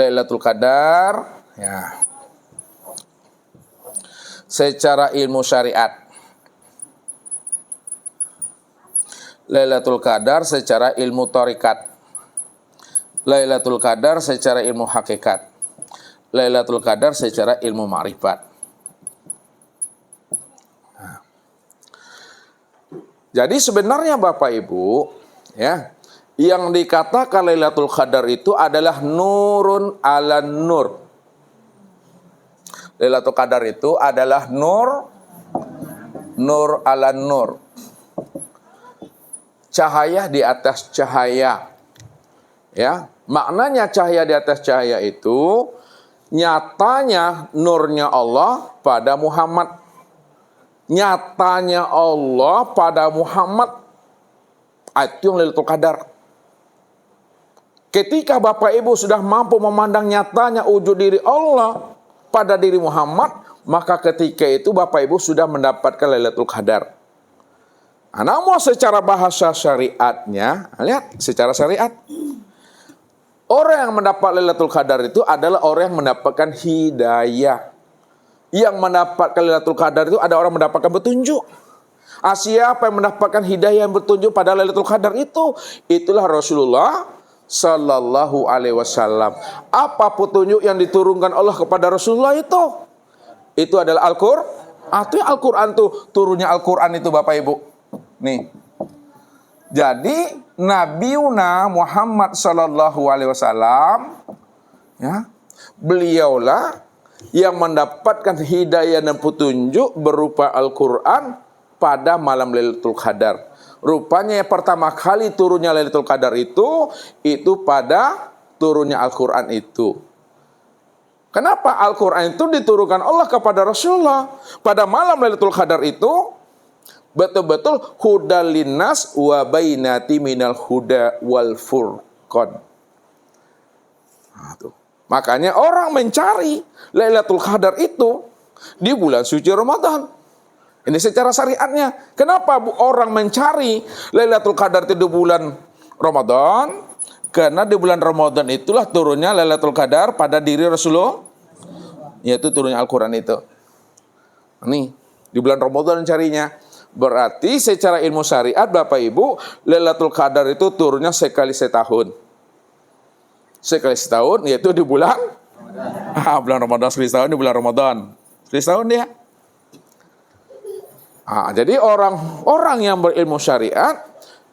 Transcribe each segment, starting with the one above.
Lailatul Qadar ya secara ilmu syariat. Lailatul Qadar secara ilmu tarikat. Lailatul Qadar secara ilmu hakikat. Lailatul Qadar secara ilmu ma'rifat. Jadi sebenarnya Bapak Ibu, ya, yang dikatakan Lailatul Qadar itu adalah nurun ala nur. Lailatul Qadar itu adalah nur ala nur. Cahaya di atas cahaya. Ya, maknanya cahaya di atas cahaya itu nyatanya nurnya Allah pada Muhammad. Nyatanya Allah pada Muhammad. Itu yang Lailatul Qadar. Ketika Bapak Ibu sudah mampu memandang nyatanya wujud diri Allah pada diri Muhammad, maka ketika itu Bapak Ibu sudah mendapatkan Lailatul Qadar. Namun secara bahasa syariatnya, lihat secara syariat, orang yang mendapat Lailatul Qadar itu adalah orang yang mendapatkan hidayah. Yang mendapatkan Lailatul Qadar itu ada orang mendapatkan petunjuk. Siapa yang mendapatkan hidayah yang bertunjuk pada Lailatul Qadar itu? Itulah Rasulullah Sallallahu Alaihi Wasallam. Apa petunjuk yang diturunkan Allah kepada Rasulullah itu? Itu adalah Al-Qur'an. Itu Al-Qur'an tuh, turunnya Al-Qur'an itu Bapak Ibu. Nih. Jadi Nabiuna Muhammad Sallallahu Alaihi Wasallam, ya, beliaulah yang mendapatkan hidayah dan petunjuk berupa Al-Quran pada malam Lailatul Qadar. Rupanya yang pertama kali turunnya Lailatul Qadar itu pada turunnya Al-Quran itu. Kenapa Al-Quran itu diturunkan Allah kepada Rasulullah pada malam Lailatul Qadar itu? Betul-betul hudal linnas wa bainati minal huda wal furqan. Nah, tuh. Makanya orang mencari Lailatul Qadar itu di bulan suci Ramadan. Ini secara syariatnya. Kenapa orang mencari Lailatul Qadar itu di bulan Ramadan? Karena di bulan Ramadan itulah turunnya Lailatul Qadar pada diri Rasulullah, yaitu turunnya Al-Quran itu. Nih, di bulan Ramadan carinya. Berarti secara ilmu syariat Bapak Ibu, Lailatul Qadar itu turunnya sekali setahun. Sekali setahun, yaitu di bulan bulan Ramadan, sekali setahun di bulan Ramadan. Sekali setahun dia. Jadi orang yang berilmu syariat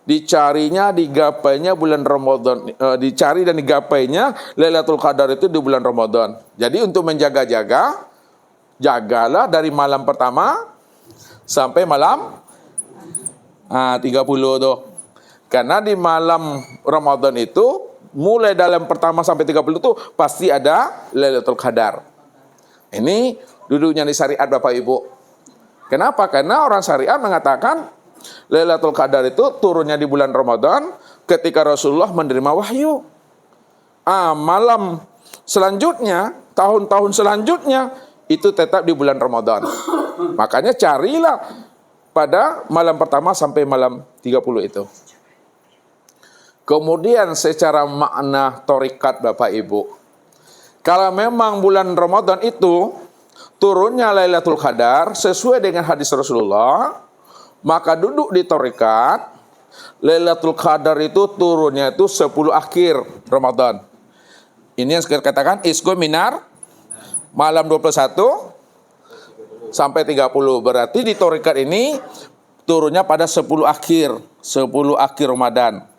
dicarinya, digapainya bulan Ramadan, dicari dan digapainya Lailatul Qadar itu di bulan Ramadan. Jadi untuk menjaga-jaga, jagalah dari malam pertama sampai malam 30 tuh. Karena di malam Ramadan itu mulai dalam pertama sampai 30 itu pasti ada Lailatul Qadar. Ini duduknya di syariat Bapak Ibu. Kenapa? Karena orang syariat mengatakan Lailatul Qadar itu turunnya di bulan Ramadan ketika Rasulullah menerima wahyu. Malam selanjutnya, tahun-tahun selanjutnya itu tetap di bulan Ramadan. Makanya carilah pada malam pertama sampai malam 30 itu. Kemudian secara makna torikat Bapak Ibu, kalau memang bulan Ramadan itu turunnya Lailatul Qadar sesuai dengan hadis Rasulullah, maka duduk di torikat Lailatul Qadar itu turunnya itu 10 akhir Ramadan. Ini yang saya katakan isku minar malam 21 sampai 30. Berarti di torikat ini turunnya pada 10 akhir Ramadan.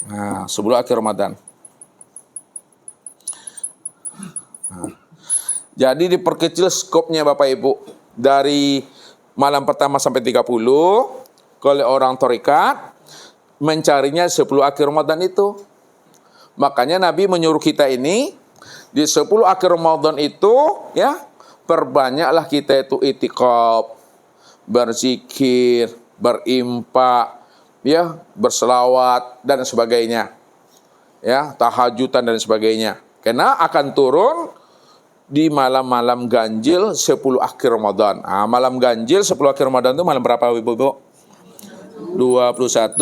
Nah, 10 akhir Ramadan. Jadi diperkecil skopnya Bapak Ibu. Dari malam pertama sampai 30, kalau orang torikat mencarinya 10 akhir Ramadan itu. Makanya Nabi menyuruh kita ini di 10 akhir Ramadan itu, ya, perbanyaklah kita itu itikaf, berzikir, berimpak, ya, berselawat dan sebagainya, ya, tahajudan dan sebagainya. Karena akan turun di malam-malam ganjil 10 akhir Ramadan. Malam ganjil 10 akhir Ramadan itu malam berapa Ibu-ibu? 21,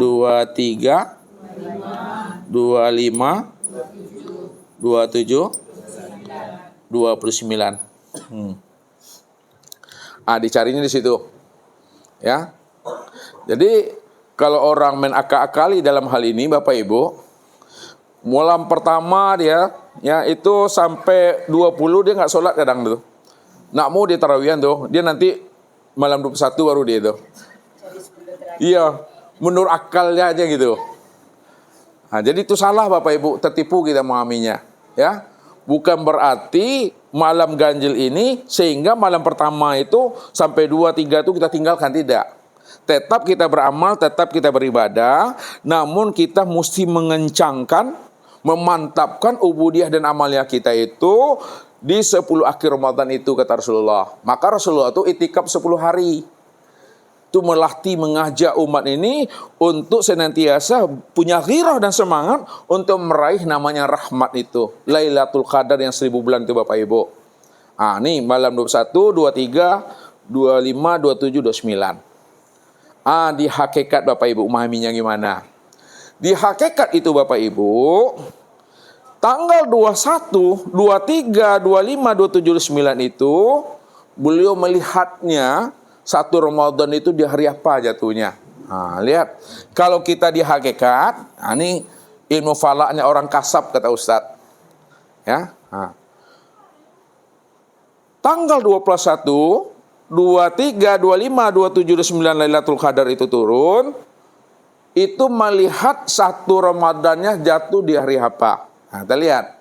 23, 25, 27, 29. Dicarinya di situ. Ya. Jadi kalau orang main akal-akali dalam hal ini Bapak Ibu, malam pertama dia ya itu sampai 20 dia nggak sholat kadang tuh. Nak mau dia tarawihan tuh, dia nanti malam 21 baru dia itu. Iya, menurut akalnya aja gitu. Jadi itu salah Bapak Ibu, tertipu kita memahaminya. Ya, bukan berarti malam ganjil ini sehingga malam pertama itu sampai 2, 3 itu kita tinggalkan, tidak. Tetap kita beramal, tetap kita beribadah, namun kita mesti mengencangkan, memantapkan ubudiyah dan amalnya kita itu di 10 akhir Ramadan itu, kata Rasulullah. Maka Rasulullah itu itikaf 10 hari. Itu melatih, mengajak umat ini untuk senantiasa punya ghirah dan semangat untuk meraih namanya rahmat itu. Lailatul Qadar yang 1000 bulan itu Bapak Ibu. Nih malam 21, 23, 25, 27, 29. Di hakikat Bapak Ibu, memahaminya gimana? Di hakikat itu Bapak Ibu, tanggal 21, 23, 25, 27, 29 itu beliau melihatnya satu Ramadan itu di hari apa jatuhnya. Lihat, kalau kita di hakikat, ini ilmu falaknya orang kasab kata Ustadz. Ya, tanggal 21, 23, 25, 27, 29 Lailatul Qadar itu turun, itu melihat satu Ramadannya jatuh di hari apa. Kita lihat,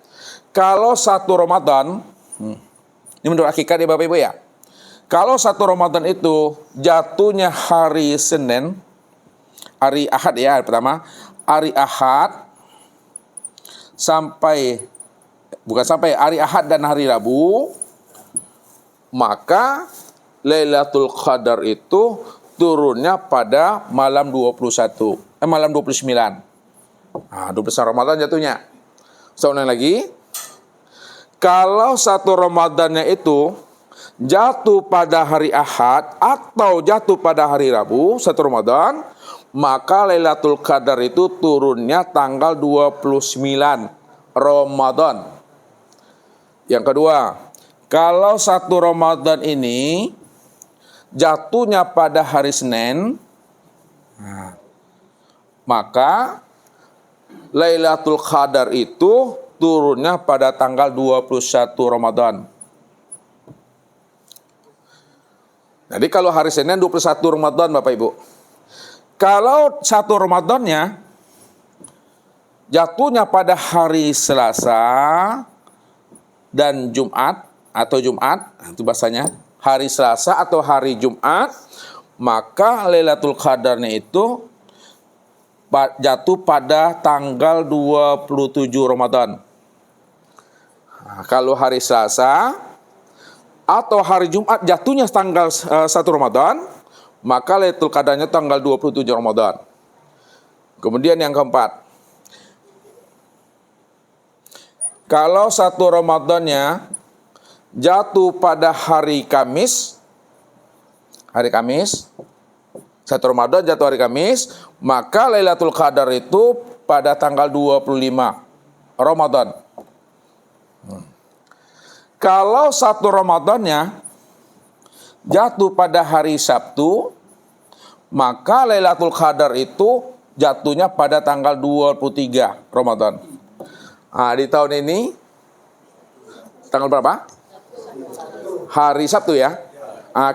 kalau satu Ramadan, ini menurut hakikat ya Bapak Ibu ya, kalau satu Ramadan itu jatuhnya hari Senin, hari Ahad ya, hari pertama, hari Ahad hari Ahad dan hari Rabu, maka Lailatul Qadar itu turunnya pada malam 29. 29 Ramadan jatuhnya. Seorang lagi, kalau satu Ramadannya itu jatuh pada hari Ahad atau jatuh pada hari Rabu, satu Ramadan, maka Lailatul Qadar itu turunnya tanggal 29 Ramadan. Yang kedua, kalau satu Ramadan ini jatuhnya pada hari Senin, maka Lailatul Qadar itu turunnya pada tanggal 21 Ramadan. Jadi kalau hari Senin 21 Ramadan Bapak Ibu. Kalau satu Ramadannya jatuhnya pada hari Selasa dan Jumat atau Jumat, itu bahasanya hari Selasa atau hari Jumat, maka Lailatul Qadarnya itu jatuh pada tanggal 27 Ramadan. Kalau hari Selasa atau hari Jumat jatuhnya tanggal 1 Ramadan, maka Lailatul Qadarnya tanggal 27 Ramadan. Kemudian yang keempat, kalau satu Ramadannya jatuh pada hari Kamis, satu Ramadan jatuh hari Kamis, maka Lailatul Qadar itu pada tanggal 25 Ramadan. Kalau satu Ramadannya jatuh pada hari Sabtu, maka Lailatul Qadar itu jatuhnya pada tanggal 23 Ramadan. Di tahun ini tanggal berapa? Hari Sabtu ya.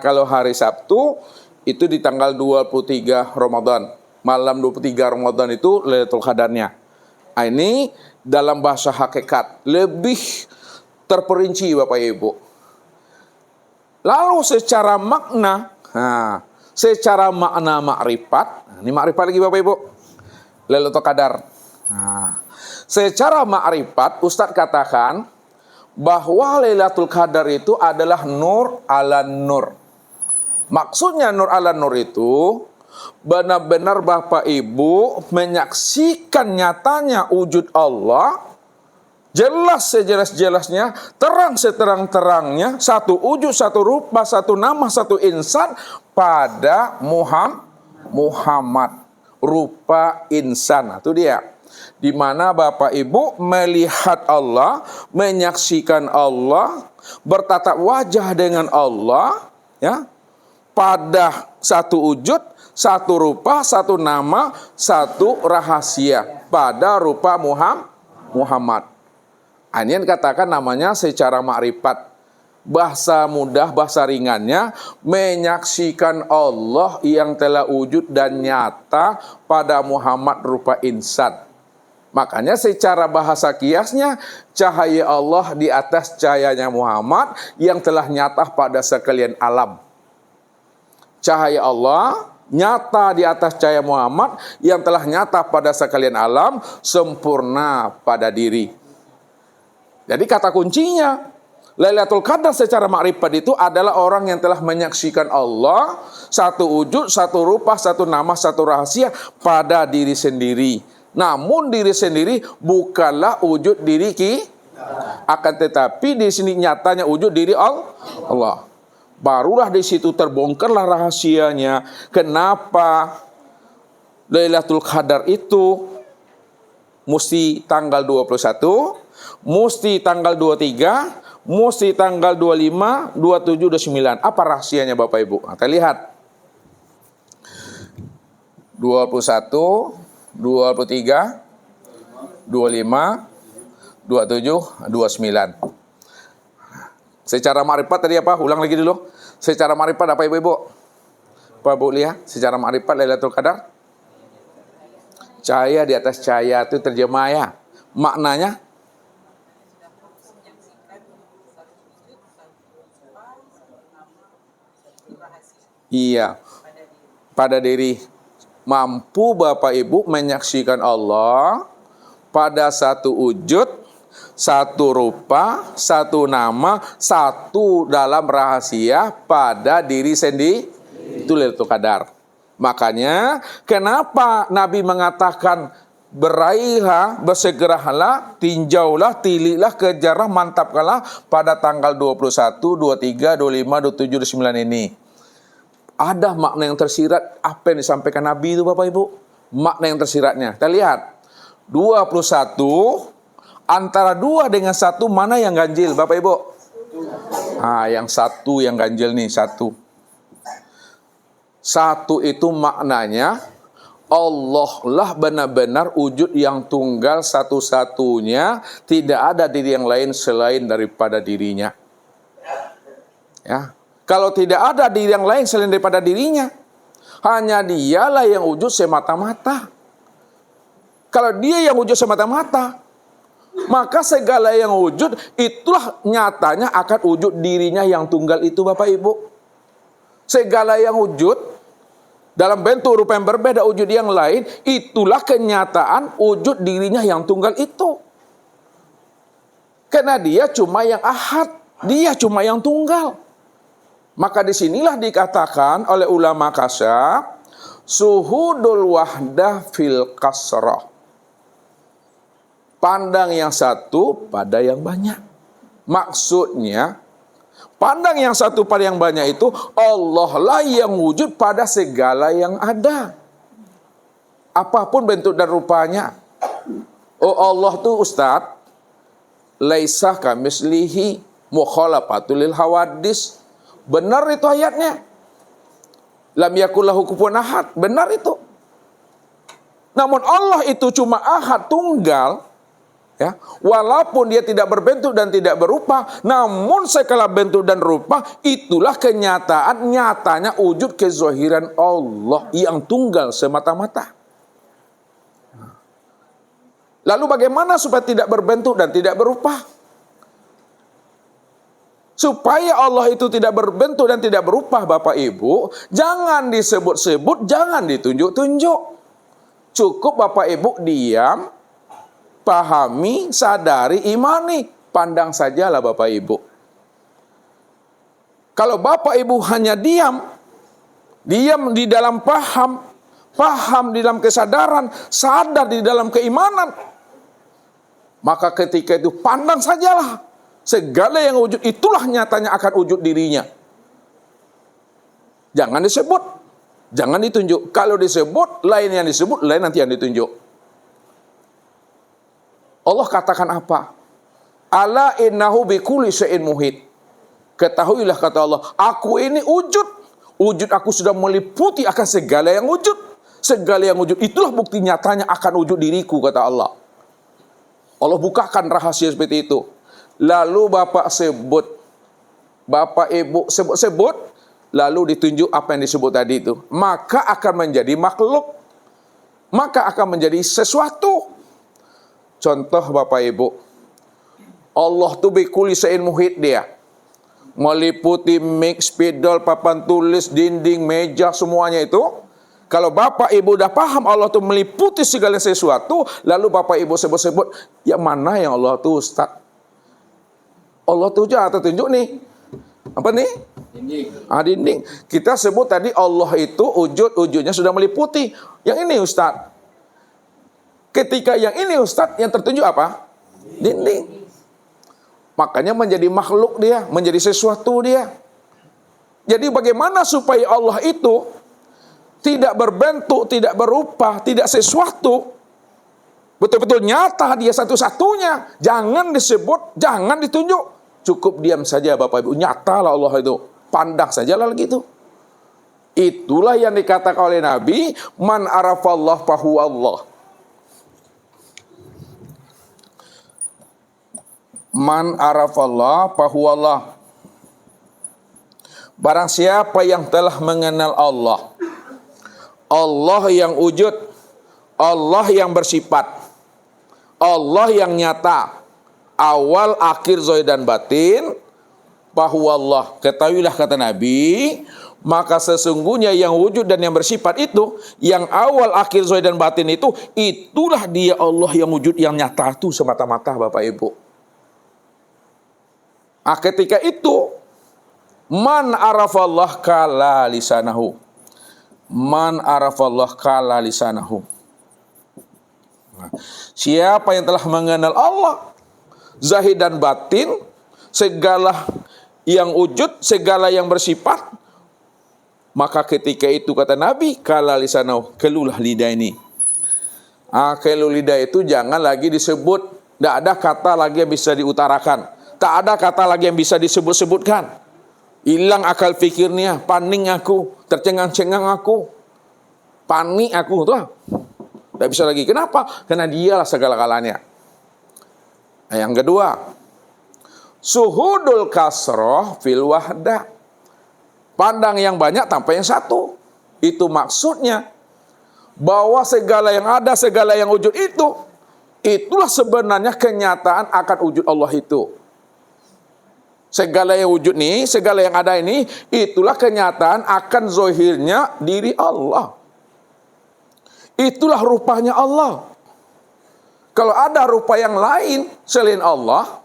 Kalau hari Sabtu itu di tanggal 23 Ramadan. Malam 23 Ramadan itu Lailatul Qadarnya. Ini dalam bahasa hakikat lebih terperinci Bapak Ibu. Lalu secara makna, secara makna makrifat, ini makrifat lagi Bapak Ibu, Lailatul Qadar. Secara makrifat Ustadz katakan bahwa Lailatul Qadar itu adalah nur ala nur. Maksudnya nur ala nur itu benar-benar Bapak Ibu menyaksikan nyatanya wujud Allah, jelas sejelas-jelasnya, terang seterang-terangnya, satu wujud, satu rupa, satu nama, satu insan pada Muhammad, rupa insan. Itu dia. di mana Bapak Ibu melihat Allah, menyaksikan Allah, bertatap wajah dengan Allah, ya, pada satu wujud, satu rupa, satu nama, satu rahasia pada rupa Muhammad. Ini yang dikatakan namanya secara makrifat. Bahasa mudah, bahasa ringannya, menyaksikan Allah yang telah wujud dan nyata pada Muhammad rupa insan. Makanya secara bahasa kiasnya, cahaya Allah di atas cahayanya Muhammad yang telah nyata pada sekalian alam. Cahaya Allah nyata di atas cahaya Muhammad yang telah nyata pada sekalian alam, sempurna pada diri. Jadi kata kuncinya, Lailatul Qadar secara makrifat itu adalah orang yang telah menyaksikan Allah, satu wujud, satu rupa, satu nama, satu rahasia pada diri sendiri. Namun diri sendiri bukanlah wujud diri akan tetapi di sini nyatanya wujud diri Allah. Barulah di situ terbongkarlah rahasianya. Kenapa Lailatul Qadar itu mesti tanggal 21, mesti tanggal 23, mesti tanggal 25, 27, 29. Apa rahasianya Bapak Ibu? Nah, kita lihat. 21, 23, 25, 27, 29. Secara makrifat tadi apa? Ulang lagi dulu. Secara makrifat apa Ibu-Ibu? Pak Bu lihat, secara makrifat Lailatul Qadar. Cahaya di atas cahaya itu terjemah ya. Maknanya iya, pada diri. Mampu Bapak Ibu menyaksikan Allah pada satu wujud, satu rupa, satu nama, satu dalam rahasia pada diri sendiri. Itu Lailatul Qadar. Makanya kenapa Nabi mengatakan beraihlah, bersegeralah, tinjaulah, tililah, kejarlah, mantapkanlah pada tanggal 21, 23, 25, 27, 29 ini. Ada makna yang tersirat apa yang disampaikan Nabi itu Bapak Ibu. Makna yang tersiratnya. Kita lihat. 21 antara 2 dengan 1 mana yang ganjil Bapak Ibu? Yang 1 yang ganjil nih, 1. 1 itu maknanya Allah lah benar-benar wujud yang tunggal satu-satunya, tidak ada diri yang lain selain daripada dirinya. Ya. Kalau tidak ada diri yang lain selain daripada dirinya, hanya dialah yang wujud semata-mata. Kalau dia yang wujud semata-mata, maka segala yang wujud itulah nyatanya akan wujud dirinya yang tunggal itu Bapak Ibu. Segala yang wujud dalam bentuk rupa yang berbeda wujud yang lain, itulah kenyataan wujud dirinya yang tunggal itu. Karena dia cuma yang ahad, dia cuma yang tunggal. Maka disinilah dikatakan oleh ulama kasyaf, suhudul wahdah fil kasrah. Pandang yang satu pada yang banyak. Maksudnya, pandang yang satu pada yang banyak itu, Allah lah yang wujud pada segala yang ada. Apapun bentuk dan rupanya. Oh Allah tuh Ustaz, laisa kamislihi mukhalafatul lil hawadis. Benar itu ayatnya. Lam yakul lahu kufuwan ahad. Benar itu. Namun Allah itu cuma ahad tunggal. Ya, walaupun dia tidak berbentuk dan tidak berupa, namun segala bentuk dan rupa itulah kenyataan nyatanya wujud kezahiran Allah yang tunggal semata-mata. Lalu bagaimana supaya tidak berbentuk dan tidak berupa? Supaya Allah itu tidak berbentuk dan tidak berupa Bapak Ibu, jangan disebut-sebut, jangan ditunjuk-tunjuk. Cukup Bapak Ibu diam, pahami, sadari, imani. Pandang sajalah Bapak Ibu. Kalau Bapak Ibu hanya diam di dalam paham di dalam kesadaran, sadar di dalam keimanan, maka ketika itu pandang sajalah. Segala yang wujud itulah nyatanya akan wujud dirinya. Jangan disebut, jangan ditunjuk. Kalau disebut, lain yang disebut, lain nanti yang ditunjuk. Allah katakan apa? Ala innahu bikulli syai'in muhit. Ketahuilah kata Allah, aku ini wujud. Wujud aku sudah meliputi akan segala yang wujud. Segala yang wujud itulah bukti nyatanya akan wujud diriku, kata Allah. Allah bukakan rahasia seperti itu. Lalu Bapak sebut, Bapak Ibu sebut-sebut, lalu ditunjuk apa yang disebut tadi itu. Maka akan menjadi makhluk. Maka akan menjadi sesuatu. Contoh Bapak Ibu, Allah tuh bikulli syai'in muhit dia. Meliputi mic, spidol, papan tulis, dinding, meja, semuanya itu. Kalau Bapak Ibu udah paham Allah tuh meliputi segala sesuatu, lalu Bapak Ibu sebut-sebut, yang mana yang Allah tuh Ustaz? Allah tuh atau tunjuk nih. Apa nih? Dinding. Dinding. Kita sebut tadi Allah itu wujudnya sudah meliputi. Yang ini Ustaz. Ketika yang ini Ustaz, yang tertunjuk apa? Dinding. Makanya menjadi makhluk dia, menjadi sesuatu dia. Jadi bagaimana supaya Allah itu tidak berbentuk, tidak berupa, tidak sesuatu, betul-betul nyata dia satu-satunya. Jangan disebut, jangan ditunjuk. Cukup diam saja Bapak Ibu. Nyatalah Allah itu. Pandang sajalah gitu. Itulah yang dikatakan oleh Nabi, man arafallah fahuwa Allah. Man arafallah fahuwa Allah. Barang siapa yang telah mengenal Allah, Allah yang wujud, Allah yang bersifat, Allah yang nyata, awal, akhir, zahir dan batin, fahuwa Allah. Ketahuilah kata Nabi, maka sesungguhnya yang wujud dan yang bersifat itu, yang awal, akhir, zahir dan batin itu, itulah dia Allah yang wujud, yang nyata itu semata-mata Bapak Ibu. Ketika itu, man arafallah kala lisanahu. Man arafallah kala lisanahu. Siapa yang telah mengenal Allah, zahir dan batin, segala yang wujud, segala yang bersifat, maka ketika itu kata Nabi, kala lisanahu, kelulah lidah ini. Keluh lidah itu jangan lagi disebut, tidak ada kata lagi yang bisa diutarakan. Tak ada kata lagi yang bisa disebut-sebutkan. Hilang akal fikirnya, paning aku, tercengang-cengang aku, panik aku, tuh. Tidak bisa lagi. Kenapa? Karena dialah segala-galanya. Yang kedua, suhudul kasroh fil wahdah. Pandang yang banyak tanpa yang satu. Itu maksudnya bahwa segala yang ada, segala yang wujud itu, itulah sebenarnya kenyataan akan wujud Allah itu. Segala yang wujud nih, segala yang ada ini, itulah kenyataan akan zahirnya diri Allah. Itulah rupanya Allah. Kalau ada rupa yang lain selain Allah,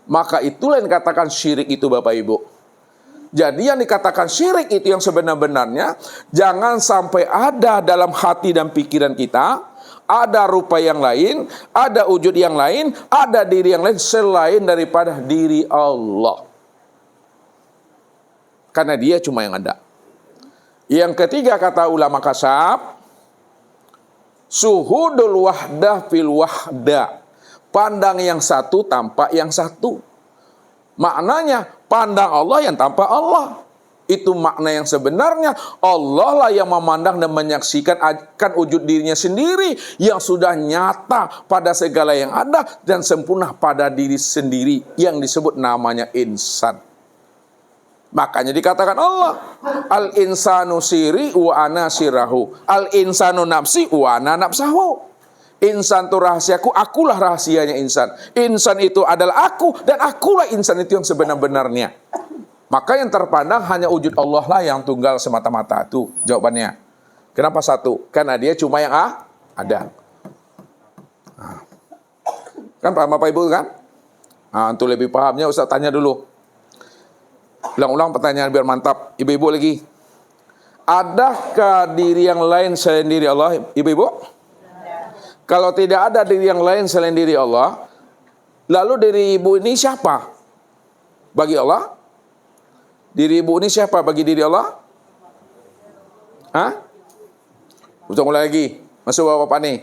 maka itulah yang dikatakan syirik itu Bapak Ibu. Jadi yang dikatakan syirik itu yang sebenar-benarnya, jangan sampai ada dalam hati dan pikiran kita, ada rupa yang lain, ada wujud yang lain, ada diri yang lain selain daripada diri Allah. Karena dia cuma yang ada. Yang ketiga kata ulama kasab, suhudul wahdah fil wahdah. Pandang yang satu tanpa yang satu. Maknanya pandang Allah yang tanpa Allah. Itu makna yang sebenarnya. Allah lah yang memandang dan menyaksikan akan wujud dirinya sendiri yang sudah nyata pada segala yang ada dan sempurna pada diri sendiri yang disebut namanya insan. Makanya dikatakan Allah, al-insanu siri wa ana sirahu, al-insanu nafsi wa ana nafsahu. Insan itu rahasiaku, akulah rahasianya insan. Insan itu adalah aku dan akulah insan itu yang sebenar-benarnya. Maka yang terpandang hanya wujud Allah lah yang tunggal semata-mata. Itu jawabannya. Kenapa satu? Karena dia cuma yang ada. Kan paham Bapak Ibu kan? Untuk lebih pahamnya Ustaz tanya dulu. Ulang-ulang pertanyaan biar mantap. Ibu-ibu lagi. Adakah diri yang lain selain diri Allah? Ibu-ibu? Kalau tidak ada diri yang lain selain diri Allah, lalu diri ibu ini siapa? Bagi Allah? Diri ibu ini siapa bagi diri Allah? Ulang mulai lagi. Masuk bapak nih.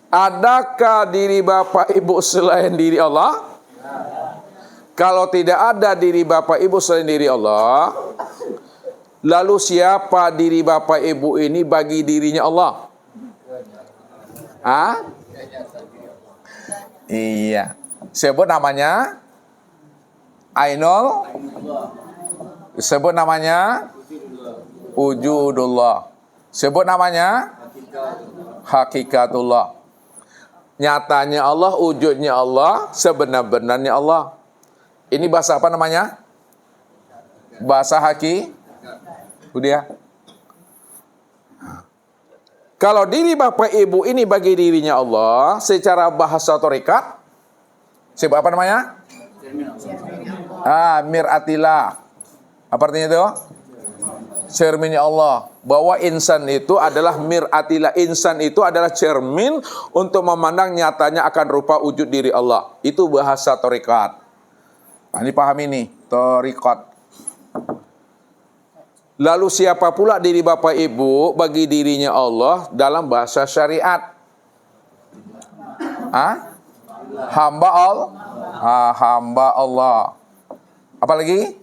Adakah diri Bapak Ibu selain diri Allah? Kalau tidak ada diri Bapak Ibu selain diri Allah, lalu siapa diri Bapak Ibu ini bagi dirinya Allah? Ah? Iya. Sebut namanya Ainul. Sebut namanya Wujudullah. Sebut namanya Hakikatullah. Nyatanya Allah, wujudnya Allah, sebenar-benarnya Allah. Ini bahasa apa namanya? Bahasa haki. Itu dia. Kalau diri Bapak Ibu ini bagi dirinya Allah, secara bahasa tarekat, sebab apa namanya? Mir'atillah. Apa artinya itu? Cerminnya Allah. Bahwa insan itu adalah mir'atillah. Insan itu adalah cermin untuk memandang nyatanya akan rupa wujud diri Allah. Itu bahasa tarekat. Nah, ini paham ini, tarekat. Lalu siapa pula diri Bapak Ibu bagi dirinya Allah dalam bahasa syariat? Hamba Allah. Hamba Allah. Apalagi?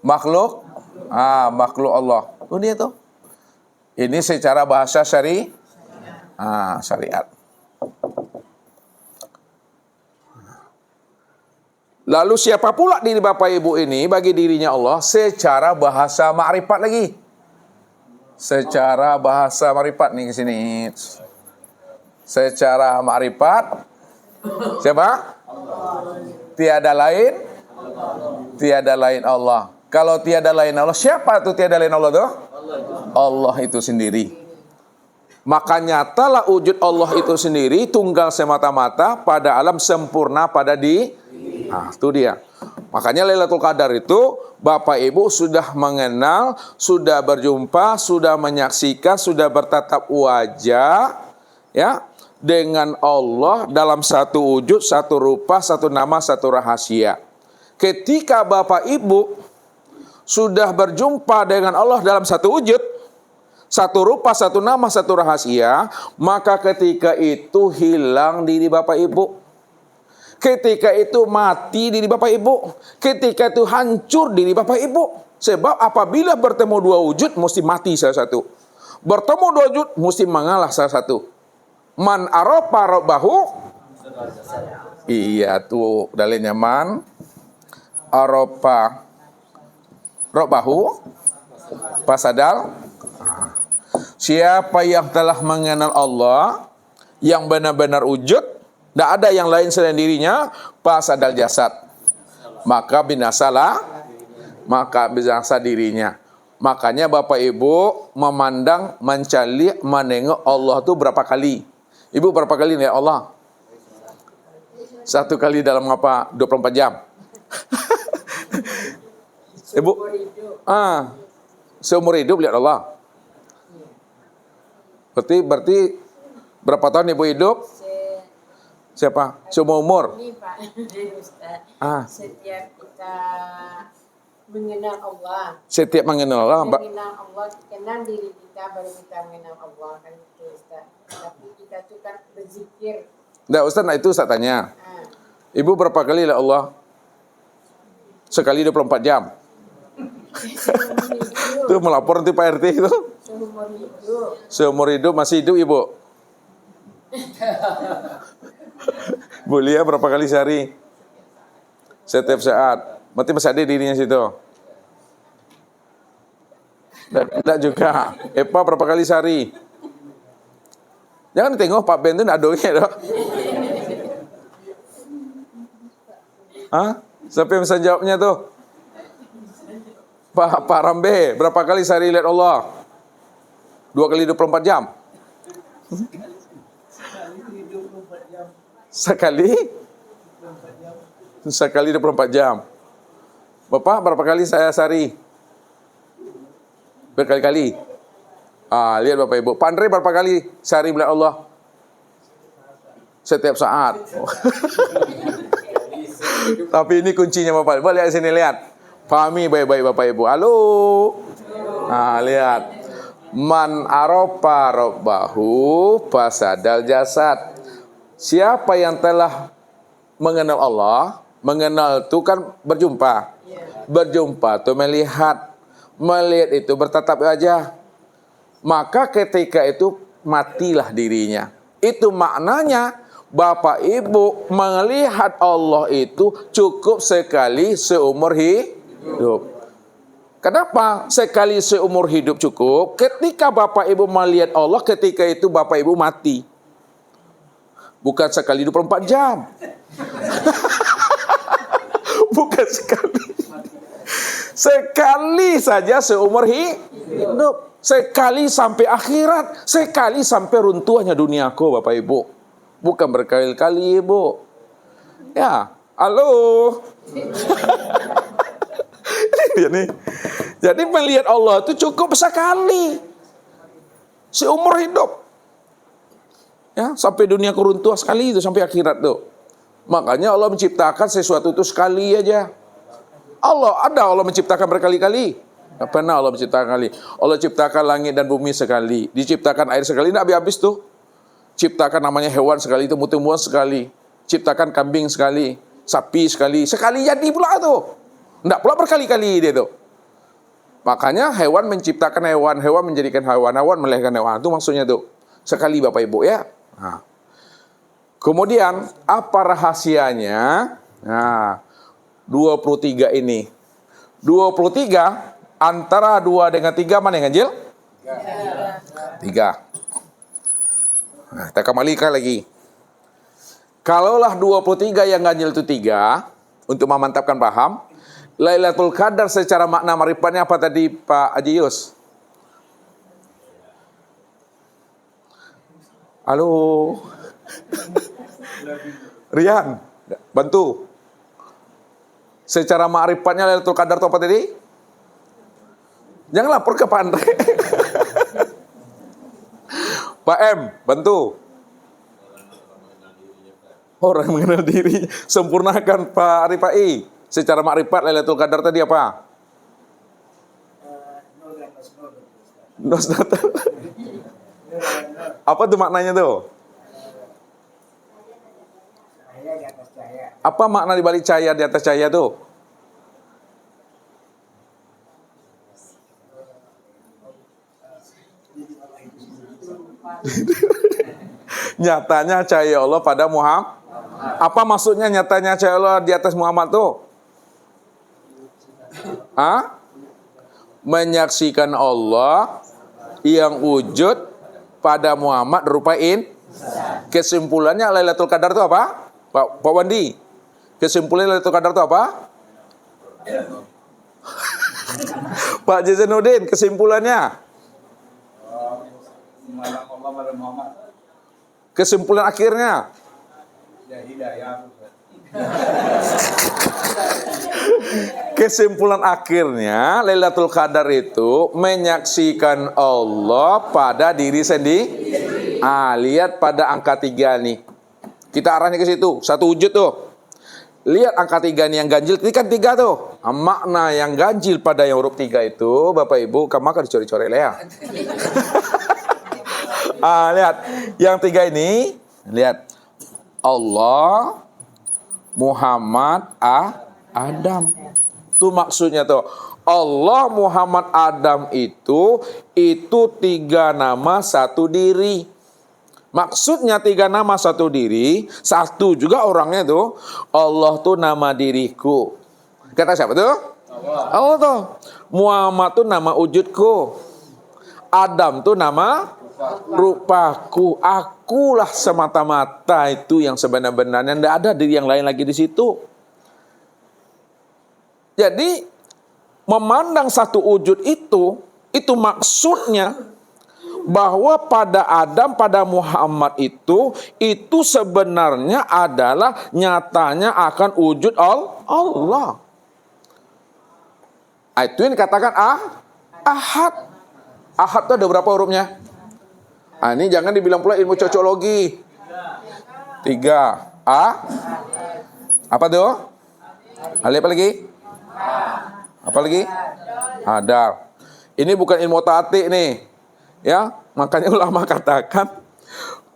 Makhluk. Makhluk Allah. Itu dia tuh. Ini secara bahasa syariat. Lalu siapa pula diri Bapak Ibu ini bagi dirinya Allah secara bahasa ma'rifat lagi. Secara bahasa ma'rifat nih ke sini. Secara ma'rifat siapa? Tiada lain Allah. Kalau tiada lain Allah, siapa itu tiada lain Allah tuh? Allah itu sendiri. Maka nyatalah wujud Allah itu sendiri tunggal semata-mata pada alam sempurna pada itu dia. Makanya Lailatul Qadar itu Bapak Ibu sudah mengenal, sudah berjumpa, sudah menyaksikan, sudah bertatap wajah ya dengan Allah dalam satu wujud, satu rupa, satu nama, satu rahasia. Ketika Bapak Ibu sudah berjumpa dengan Allah dalam satu wujud, satu rupa, satu nama, satu rahasia, maka ketika itu hilang diri Bapak Ibu. Ketika itu mati diri Bapak Ibu. Ketika itu hancur diri Bapak Ibu. Sebab apabila bertemu dua wujud, mesti mati salah satu. Bertemu dua wujud, mesti mengalah salah satu. Man aropa robbahu. Iya tuh dalilnya man aropa robbahu pasadal. Siapa yang telah mengenal Allah yang benar-benar wujud, tidak ada yang lain selain dirinya, pasadal jasad, maka binasa dirinya. Makanya Bapak Ibu memandang, mencari, menengok Allah itu berapa kali? Ibu berapa kali lihat Allah? Satu kali dalam apa? 24 jam. Ibu, seumur hidup lihat Allah. Berarti berapa tahun Ibu hidup? Siapa? Seumur umur? Ini Pak Ustaz. Setiap kita mengenal Allah. Setiap mengenal Allah, kenal diri kita, baru kita mengenal Allah, kan itu Ustaz. Tapi kita tuh kan berzikir. Nah Ustaz, itu Ustaz tanya. Ibu berapa kali lihat Allah? Sekali 24 jam. Itu melapor nanti Pak RT itu. Seumur hidup masih hidup Ibu. Mulia berapa kali sehari? Setiap saat. Berarti masih ada dirinya situ. Tidak juga. Epa berapa kali sehari? Jangan tengok Pak Ben itu tidak doanya dong. Siapa yang bisa jawabnya tuh? Pak Rambe, berapa kali sehari lihat Allah? 2 kali 24 jam? Sekali 24 jam. Bapak berapa kali saya sehari? Berkali-kali. Lihat Bapak Ibu. Pak Andre berapa kali sehari melihat Allah? Setiap saat. Tapi ini kuncinya Bapak Ibu. Lihat sini, lihat. Pahami baik-baik Bapak Ibu. Halo. Lihat. Man arofa rabbahu fasadal jasad. Siapa yang telah mengenal Allah, mengenal itu kan berjumpa. Berjumpa itu melihat. Melihat itu bertatap wajah. Maka ketika itu matilah dirinya. Itu maknanya Bapak Ibu melihat Allah itu cukup sekali seumur hidup. Kenapa sekali seumur hidup cukup? Ketika Bapak Ibu melihat Allah, ketika itu Bapak Ibu mati. Bukan sekali 24 jam. Bukan sekali. Sekali saja seumur hidup. Sekali sampai akhirat. Sekali sampai runtuhnya duniaku, Bapak Ibu. Bukan berkali-kali, Ibu. Ya, halo. Jadi melihat Allah itu cukup sekali seumur hidup. Ya, sampai dunia keruntuh sekali itu, sampai akhirat tuh. Makanya Allah menciptakan sesuatu itu sekali aja. Allah menciptakan berkali-kali. Tidak pernah Allah menciptakan kali. Allah ciptakan langit dan bumi sekali. Diciptakan air sekali, tidak habis-habis tuh. Ciptakan namanya hewan sekali, tumbuh-tumbuhan sekali. Ciptakan kambing sekali, sapi sekali. Sekali jadi pula tuh. Tidak pula berkali-kali dia tuh. Makanya hewan menciptakan hewan, hewan menjadikan hewan, hewan melahirkan hewan. Itu maksudnya tuh. Sekali Bapak Ibu ya. Nah. Kemudian apa rahasianya? Nah, 23 ini. 23 antara 2 dengan 3 mana yang ganjil? 3. Nah, kita kembalikan lagi. Kalaulah 23 yang ganjil itu 3, untuk memantapkan paham, Lailatul Qadar secara makna marifatnya apa tadi Pak Haji Yus? Halo. Rian, bantu. Secara ma'rifatnya Lailatul Qadar itu apa tadi? Jangan lapor ke Pak Andre. Pak M, bantu. Orang mengenal diri. Sempurnakan Pak Arifai. Secara makrifat Lailatul Qadar tadi apa? Nosnatal. Apa tuh maknanya tuh? Apa makna di balik cahaya di atas cahaya tuh? Nyatanya cahaya Allah pada Muhammad. Apa maksudnya nyatanya cahaya Allah di atas Muhammad tuh? Menyaksikan Allah yang wujud pada Muhammad rupain. Kesimpulannya Lailatul Qadar itu apa? Pak Wandi. Kesimpulannya Lailatul Qadar itu apa? Pak Jazanuddin, kesimpulannya? Kesimpulan akhirnya? Kesimpulan akhirnya Lailatul Qadar itu menyaksikan Allah pada diri sendiri. Lihat pada angka 3 nih. Kita arahnya ke situ, satu wujud tuh. Lihat angka 3 nih yang ganjil, ini kan 3 tuh. Makna yang ganjil pada yang huruf 3 itu, Bapak Ibu, maka dicore-core lah ya. Lihat, yang 3 ini, lihat. Allah, Muhammad, Adam. Itu maksudnya tuh. Allah, Muhammad, Adam itu 3 nama satu diri. Maksudnya 3 nama satu diri, satu juga orangnya tuh. Allah tuh nama diriku. Kata siapa tuh? Allah tuh. Muhammad tuh nama wujudku. Adam tuh nama rupaku. Akulah semata-mata itu yang sebenar-benarnya. Tidak ada diri yang lain lagi di situ. Jadi memandang satu wujud itu maksudnya bahwa pada Adam, pada Muhammad itu sebenarnya adalah nyatanya akan wujud Allah. Itu yang dikatakan ahad. Ahad itu ada berapa hurufnya? Ini jangan dibilang pula ilmu cocologi. 3. Apa tuh? Alif apa lagi? Apa lagi? Ada. Ini bukan ilmu ta'ati nih. Ya, makanya ulama katakan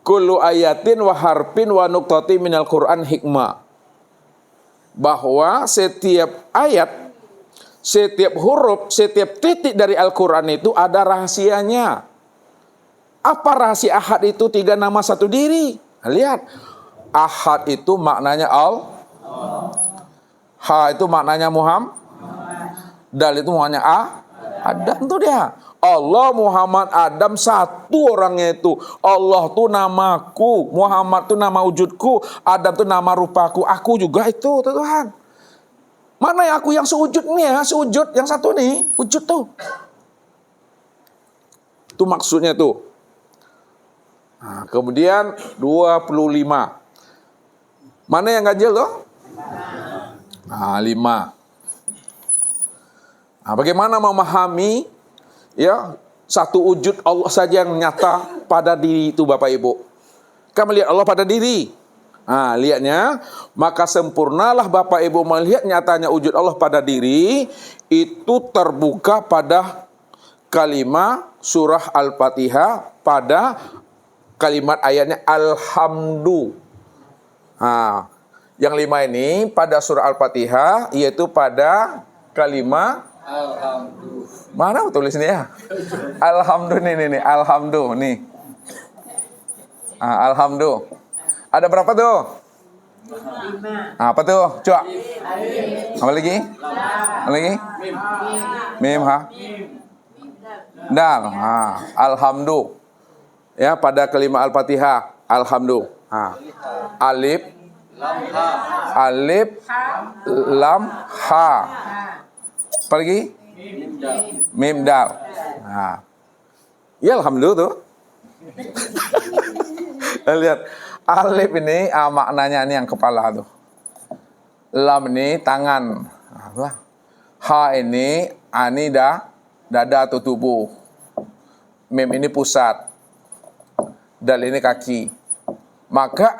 kullu ayatin wa harfin wa nuqtati minal Qur'an hikmah. Bahwa setiap ayat, setiap huruf, setiap titik dari Al-Qur'an itu ada rahasianya. Apa rahasia ahad itu? 3 nama 1 diri. Nah, lihat. Ahad itu maknanya Ha itu maknanya Muhammad. Dal itu maknanya Adam tuh dia. Allah, Muhammad, Adam satu orangnya itu. Allah tuh namaku, Muhammad tuh nama wujudku, Adam tuh nama rupaku, aku juga itu Tuhan. Mana yang aku yang sewujud nih ya, sewujud yang satu nih, wujud tuh. Itu maksudnya tuh. Nah, kemudian 25. Mana yang ganjil tuh? Nah, 5. Nah, bagaimana memahami ya satu wujud Allah saja yang nyata pada diri itu Bapak Ibu? Kita melihat Allah pada diri. Nah, lihatnya, maka sempurnalah Bapak Ibu melihat nyatanya wujud Allah pada diri itu terbuka pada kalimat surah Al-Fatihah pada kalimat ayatnya Alhamdu. Nah, yang 5 ini pada surah Al-Fatihah yaitu pada kalimat Alhamdu. Mana tulisnya ya? Alhamdu nih. Alhamdu nih. Alhamdu. Ada berapa tuh? 5. Apa tuh? Coba. Apa lagi? Apa lagi? Mim ha? Dal. Alhamdu. Ya, pada kalimat Al-Fatihah. Alhamdu. Alif. Alif. Lam. Ha. Apa lagi? Mim dal. Ya alhamdulillah tuh. Lihat alif ini maknanya ini yang kepala tuh. Lam ini tangan. Ha ini dada atau tubuh. Mim ini pusat. Dal ini kaki. Maka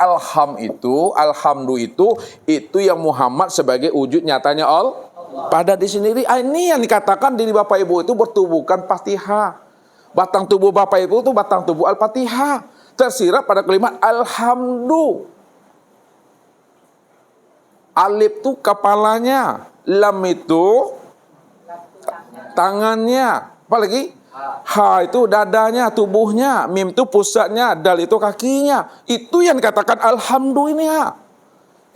alhamdu itu yang Muhammad sebagai wujud nyatanya pada di sendiri. Ini yang dikatakan diri Bapak Ibu itu bertubuhkan Fatihah. Batang tubuh Bapak Ibu itu batang tubuh Al-Fatihah. Tersirat pada kalimat Alhamdu. Alif itu kepalanya, lam itu tangannya. Apa lagi? Ha itu dadanya, tubuhnya, mim itu pusatnya, dal itu kakinya. Itu yang dikatakan Alhamdu ini ya.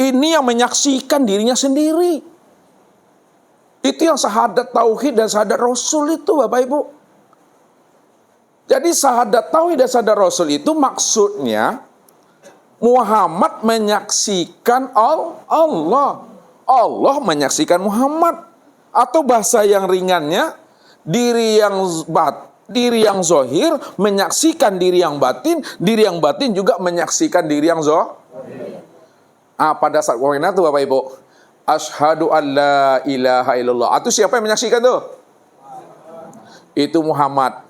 Ini yang menyaksikan dirinya sendiri. Itu yang syahadat tauhid dan syahadat rasul itu Bapak Ibu. Jadi syahadat tauhid dan syahadat rasul itu maksudnya Muhammad menyaksikan Allah. Allah menyaksikan Muhammad. Atau bahasa yang ringannya diri yang zahir menyaksikan diri yang batin juga menyaksikan diri yang zahir. Pada saat wawina itu Bapak Ibu, asyhadu an la ilaha illallah. Itu siapa yang menyaksikan tuh? Itu Muhammad.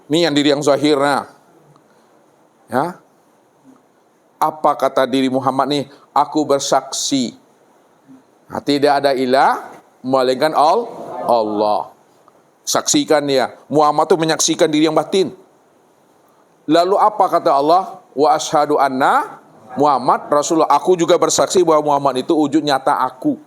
Ini yang diri yang zahirnya. Ya. Apa kata diri Muhammad nih? Aku bersaksi. Nah, tidak ada ilah melainkan Allah. Saksikan dia. Muhammad itu menyaksikan diri yang batin. Lalu apa kata Allah? Wa asyhadu anna Muhammad Rasulullah. Aku juga bersaksi bahwa Muhammad itu wujud nyata aku.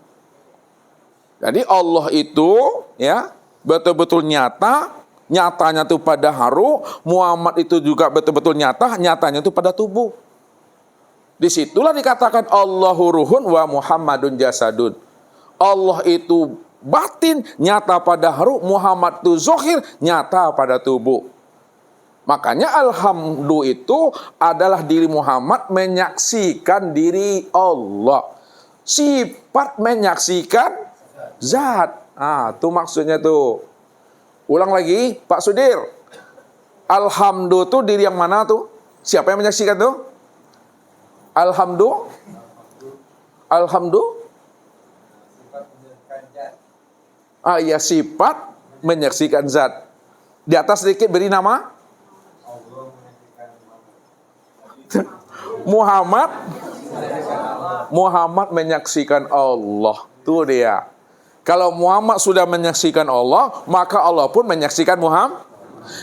Jadi Allah itu ya betul-betul nyatanya itu pada haru. Muhammad itu juga betul-betul nyatanya itu pada tubuh. Disitulah dikatakan Allahu ruhun wa Muhammadun jasadun. Allah itu batin, nyata pada haru. Muhammad itu zahir, nyata pada tubuh. Makanya alhamdu itu adalah diri Muhammad menyaksikan diri Allah. Sifat menyaksikan zat. Itu maksudnya tuh. Ulang lagi, Pak Sudir. Alhamdu itu diri yang mana tuh? Siapa yang menyaksikan tuh? Alhamdu. Ya sifat menyaksikan zat. Di atas sedikit beri nama Muhammad menyaksikan Allah. Tuh dia. Kalau Muhammad sudah menyaksikan Allah, maka Allah pun menyaksikan Muhammad.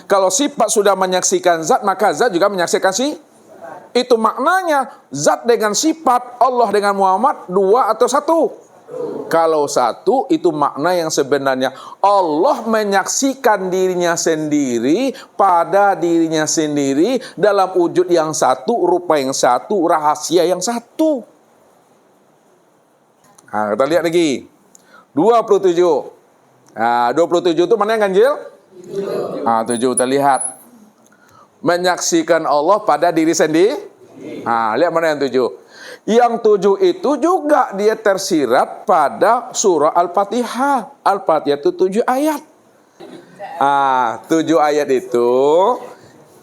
Kalau sifat sudah menyaksikan zat, maka zat juga menyaksikan itu maknanya zat dengan sifat, Allah dengan Muhammad, dua atau satu? Kalau satu, itu makna yang sebenarnya Allah menyaksikan dirinya sendiri pada dirinya sendiri dalam wujud yang satu, rupa yang satu, rahasia yang satu. Nah, kita lihat lagi 27. Nah, 27 itu mana yang ganjil? 7 kita lihat. Menyaksikan Allah pada diri sendiri. Nah, lihat mana yang 7. Yang 7 itu juga dia tersirat pada surah Al-Fatihah. Al-Fatihah itu 7 ayat. 7 ayat itu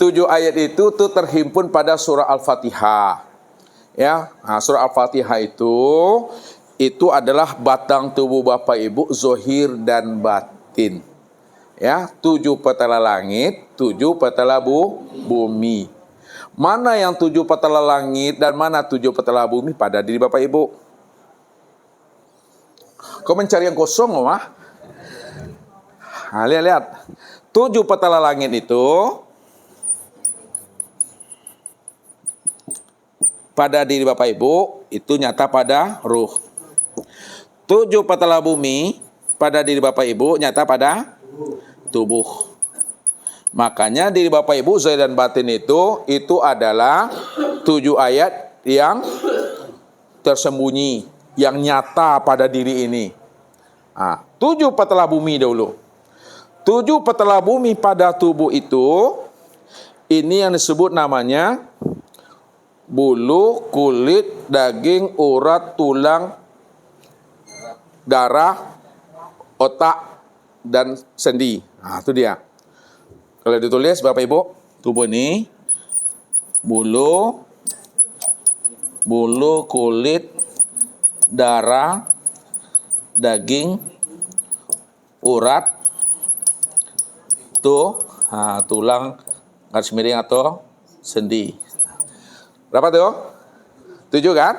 7 ayat itu tuh terhimpun pada surah Al-Fatihah. Ya, surah Al-Fatihah itu adalah batang tubuh Bapak Ibu, zohir dan batin. Ya, 7 petala langit, 7 petala bumi. Mana yang 7 petala langit dan mana 7 petala bumi pada diri Bapak Ibu? Kau mencari yang kosong, Mah? Nah, lihat. 7 petala langit itu pada diri Bapak Ibu itu nyata pada ruh. 7 petala bumi pada diri Bapak Ibu nyata pada tubuh. Makanya diri Bapak Ibu zahir dan batin itu adalah 7 ayat yang tersembunyi, yang nyata pada diri ini. 7 petala bumi dahulu. 7 petala bumi pada tubuh itu, ini yang disebut namanya bulu, kulit, daging, urat, tulang, darah, otak, dan sendi. Itu dia. Kalau ditulis Bapak Ibu, tubuh ini bulu, kulit, darah, daging, urat, tulang, garis miring atau sendi. Berapa tuh? 7 kan?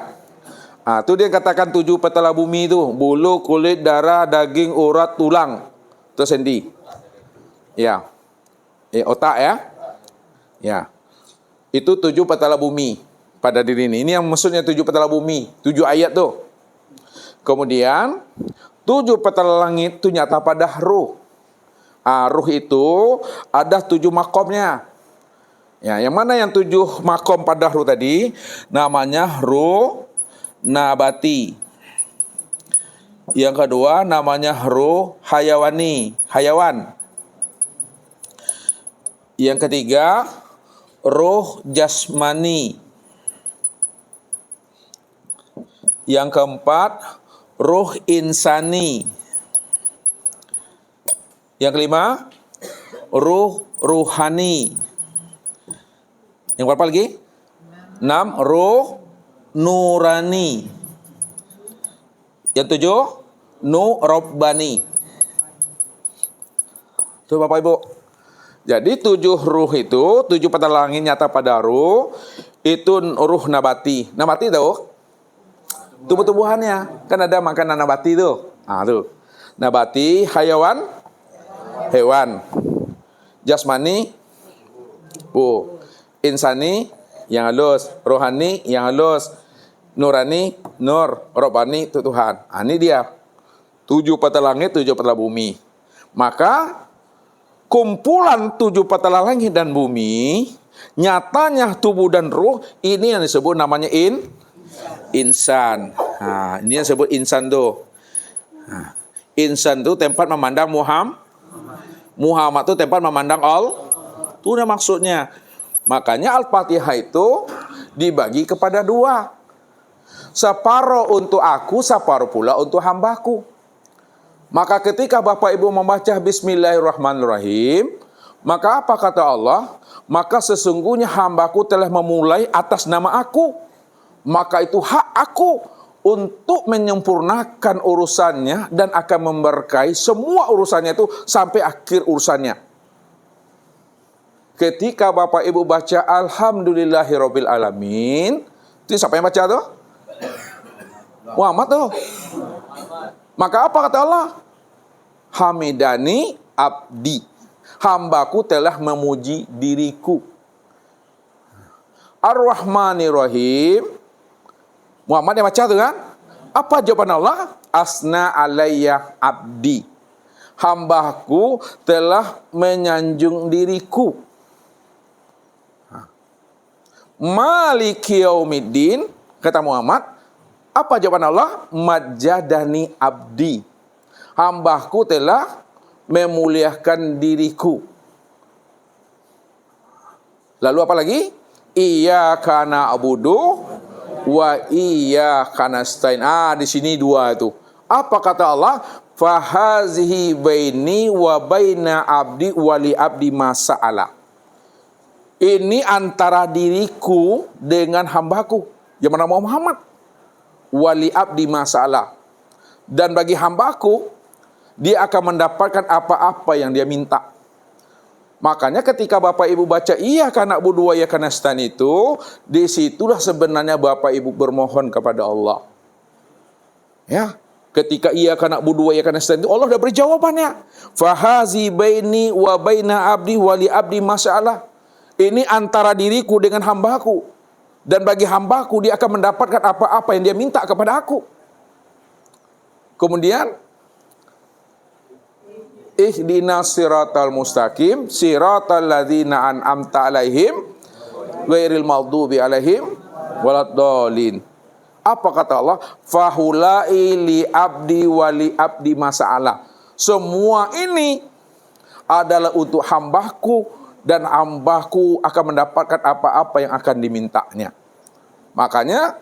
Itu dia katakan 7 petala bumi itu, bulu, kulit, darah, daging, urat, tulang, atau sendi. Ya. Otak ya. Ya. Itu 7 petala bumi pada diri ini. Ini yang maksudnya 7 petala bumi, 7 ayat tuh. Kemudian 7 petala langit itu nyata pada ruh. Ruh itu ada 7 makomnya. Ya, yang mana yang 7 makom pada ruh tadi? Namanya ruh nabati. Yang kedua namanya ruh hayawani, hayawan. Yang ketiga, ruh jasmani. Yang keempat, ruh insani. Yang kelima, ruh ruhani. Yang berapa lagi? 6, ruh nurani. Yang 7, rabbani. Tuh Bapak Ibu. Jadi 7 ruh itu, 7 petala langit nyata pada ruh, itu ruh nabati. Nabati tahu? Tumbuh-tumbuhannya. Kan ada makanan nabati tuh. Tuh. Nabati, hayawan, hewan. Jasmani, insani, yang halus. Rohani, yang halus. Nurani, Rabbani, itu Tuhan. Ini dia. 7 petala langit, 7 petala bumi. Maka kumpulan 7 petala langit dan bumi, nyatanya tubuh dan ruh, ini yang disebut namanya insan. Ini yang disebut insan tuh. Insan tuh tempat memandang Muhammad tuh tempat memandang Allah. Itu udah maksudnya. Makanya Al-Fatihah itu dibagi kepada 2. Separuh untuk aku, separuh pula untuk hambaku. Maka ketika Bapak Ibu membaca Bismillahirrahmanirrahim, maka apa kata Allah? Maka sesungguhnya hambaku telah memulai atas nama aku. Maka itu hak aku untuk menyempurnakan urusannya dan akan memberkahi semua urusannya itu sampai akhir urusannya. Ketika Bapak Ibu baca Alhamdulillahirabbil alamin, itu siapa yang baca tuh? Muhammad tuh. Maka apa kata Allah? Hamidani abdi. Hambaku telah memuji diriku. Ar-Rahmanir-Rahim. Muhammad yang baca tu kan? Apa jawaban Allah? Asna alayya abdi. Hambaku telah menyanjung diriku. Maliki yaumiddin, kata Muhammad. Apa jawaban Allah? Majadani abdi. Hambaku telah memuliakan diriku. Lalu apa lagi? Iyyaka na'budu wa iyyaka nasta'in. Di sini dua itu. Apa kata Allah? Fahazihi baini wa baina abdi wa li abdi masa'ala. Ini antara diriku dengan hambaku yang bernama Muhammad. Wa li abdi masa'ala. Dan bagi hambaku, dia akan mendapatkan apa-apa yang dia minta. Makanya ketika Bapak Ibu baca iyyaka na'budu wa iyyaka nasta'in itu, disitulah sebenarnya Bapak Ibu bermohon kepada Allah. Ya, ketika iyyaka na'budu wa iyyaka nasta'in itu Allah sudah beri jawabannya. Fahazi baini wa baina abdi wa li abdi mas'alah. Ini antara diriku dengan hambaku. Dan bagi hambaku dia akan mendapatkan apa-apa yang dia minta kepada aku. Kemudian ihdinas siratal mustaqim siratal ladzina an'amta alaihim ghairil maghdubi alaihim waladdallin. Apa kata Allah? Fahulai li abdi wa li abdi masa'ala. Semua ini adalah untuk hambaku dan hambaku akan mendapatkan apa-apa yang akan dimintanya. Makanya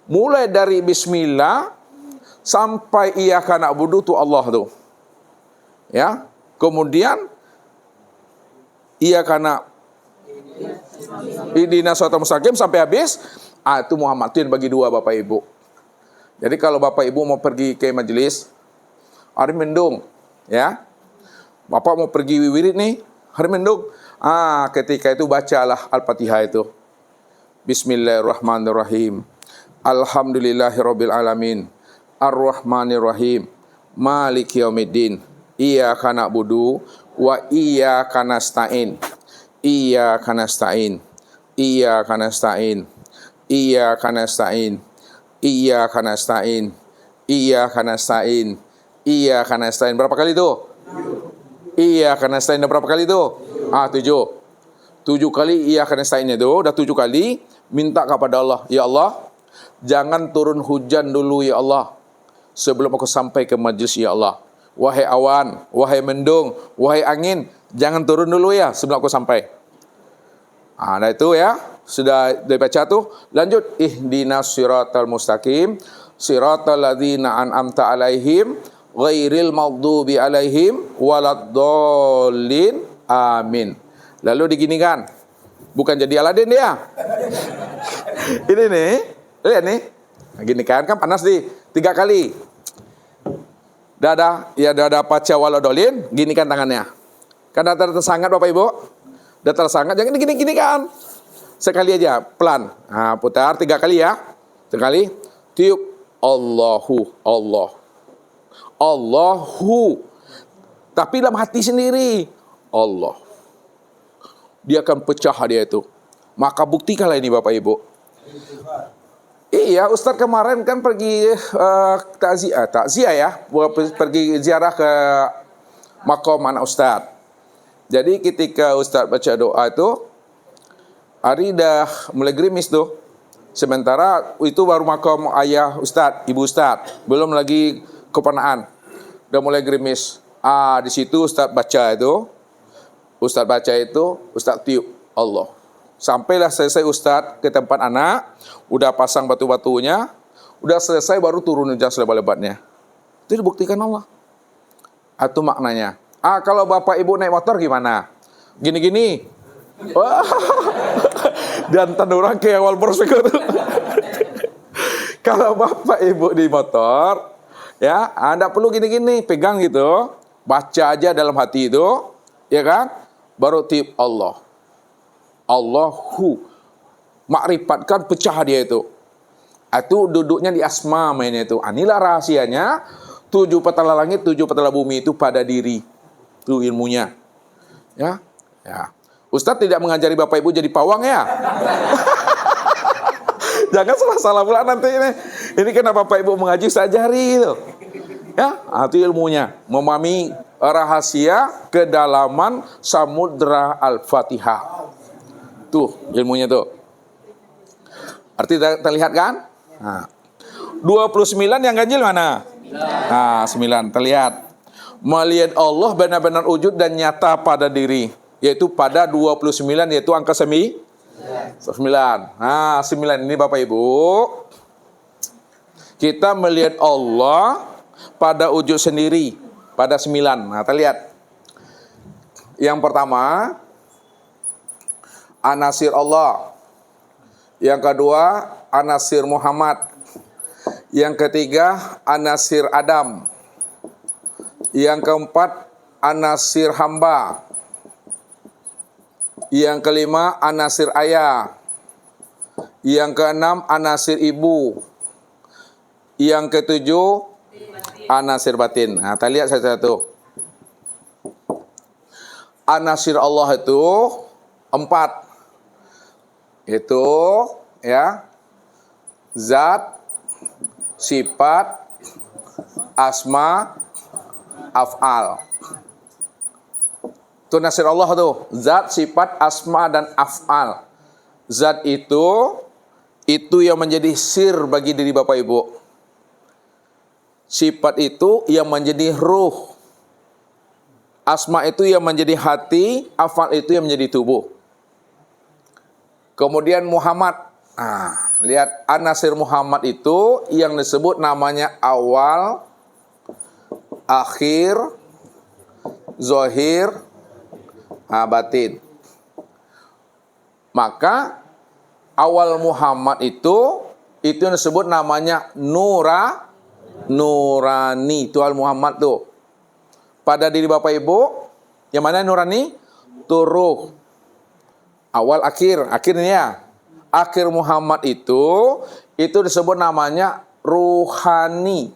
mulai dari bismillah sampai iyyaka na'budu tu Allah tu. Ya, kemudian iyyaka ihdinas siratal mustaqim sampai habis. Itu Muhammad itu bagi dua Bapak Ibu. Jadi kalau Bapak Ibu mau pergi ke majelis hari mendung, ya. Bapak mau pergi wirid nih, hari mendung. Ketika itu bacalah Al-Fatihah itu. Bismillahirrahmanirrahim. Alhamdulillahirabbil alamin. Ar-Rahmanirrahim. Maliki yaumiddin. Iyyaka na'budu wa iyyaka nasta'in. Iyyaka nasta'in. Iyyaka nasta'in. Iyyaka nasta'in. Iyyaka nasta'in. Iyyaka nasta'in. Iyyaka nasta'in. Berapa kali itu? Iyyaka nasta'in berapa kali itu? 7. 7 kali iyyaka nasta'in itu, udah 7 kali minta kepada Allah, ya Allah, jangan turun hujan dulu ya Allah sebelum aku sampai ke majlis ya Allah. Wahai awan, wahai mendung, wahai angin, jangan turun dulu ya sebelum aku sampai. Nah itu ya, sudah dibaca tuh. Lanjut, ihdinas siratal mustaqim, siratal ladzina an'amta alaihim, ghairil maghdubi alaihim, waladdallin, amin. Lalu diginikan, bukan jadi Aladin dia. Ini nih, lihat nih, gini kan panas nih, 3 kali. Dada, ya dada paca waladolin, gini kan tangannya. Kan dada tersangat Bapak Ibu, dada tersangat, jangan gini-gini kan. Sekali aja, pelan. Putar 3 kali ya. 3 kali, tiup, Allahu, Allah. Allahu. Tapi dalam hati sendiri, Allah. Dia akan pecah dia itu. Maka buktikanlah ini Bapak Ibu. Iya, Ustadz kemarin kan pergi takziah ya, pergi ziarah ke makom anak Ustadz. Jadi ketika Ustadz baca doa itu, hari dah mulai gerimis tuh. Sementara itu baru makom ayah Ustadz, ibu Ustadz, belum lagi keponaan. Udah mulai gerimis. Di situ Ustadz baca itu, Ustadz tiup Allah. Sampailah selesai Ustadz ke tempat anak, udah pasang batu-batunya, udah selesai baru turun hujan selebat-lebatnya. Itu dibuktikan Allah. Itu maknanya. Kalau Bapak Ibu naik motor gimana? Gini-gini. Dan orang ke awal prospek itu. Kalau Bapak Ibu di motor, ya, Anda perlu gini-gini, pegang gitu, baca aja dalam hati itu, ya kan? Baru tiup Allah. Allahu, makrifatkan pecah dia itu. Itu duduknya di asma mainnya itu. Inilah rahasianya 7 petala langit, 7 petala bumi itu pada diri. Itu ilmunya. Ya, ya. Ustadz tidak mengajari Bapak Ibu jadi pawang ya. Jangan salah-salah pula nanti ini. Ini kenapa Bapak Ibu mengaji, saya ajari itu. Ya, itu ilmunya. Memahami rahasia kedalaman Samudra Al-Fatihah. Tuh, ilmunya tuh. Arti terlihat kan? Nah. 29 yang ganjil mana? Nah, 9 terlihat. Melihat Allah benar-benar wujud dan nyata pada diri. Yaitu pada 29, yaitu angka 9. Nah, 9 ini Bapak Ibu. Kita melihat Allah pada wujud sendiri. Pada 9. Nah, terlihat. Yang pertama, Anasir Allah. Yang kedua, Anasir Muhammad. Yang ketiga, Anasir Adam. Yang keempat, Anasir hamba. Yang kelima, Anasir ayah. Yang keenam, Anasir ibu. Yang ketujuh, Anasir batin. Nah, kita lihat satu-satu. Anasir Allah itu 4. Itu ya, zat, sifat, asma, af'al. Itu nasir Allah tuh, zat, sifat, asma, dan af'al. Zat itu yang menjadi sir bagi diri Bapak Ibu. Sifat itu yang menjadi ruh. Asma itu yang menjadi hati, af'al itu yang menjadi tubuh. Kemudian Muhammad. Nah, lihat Anasir Muhammad itu yang disebut namanya awal, akhir, zohir, batin. Maka awal Muhammad itu yang disebut namanya nurani. Itu al Muhammad tuh. Pada diri Bapak Ibu, yang mana nurani? Turuh. Awal, akhirnya. Akhir Muhammad itu disebut namanya ruhani.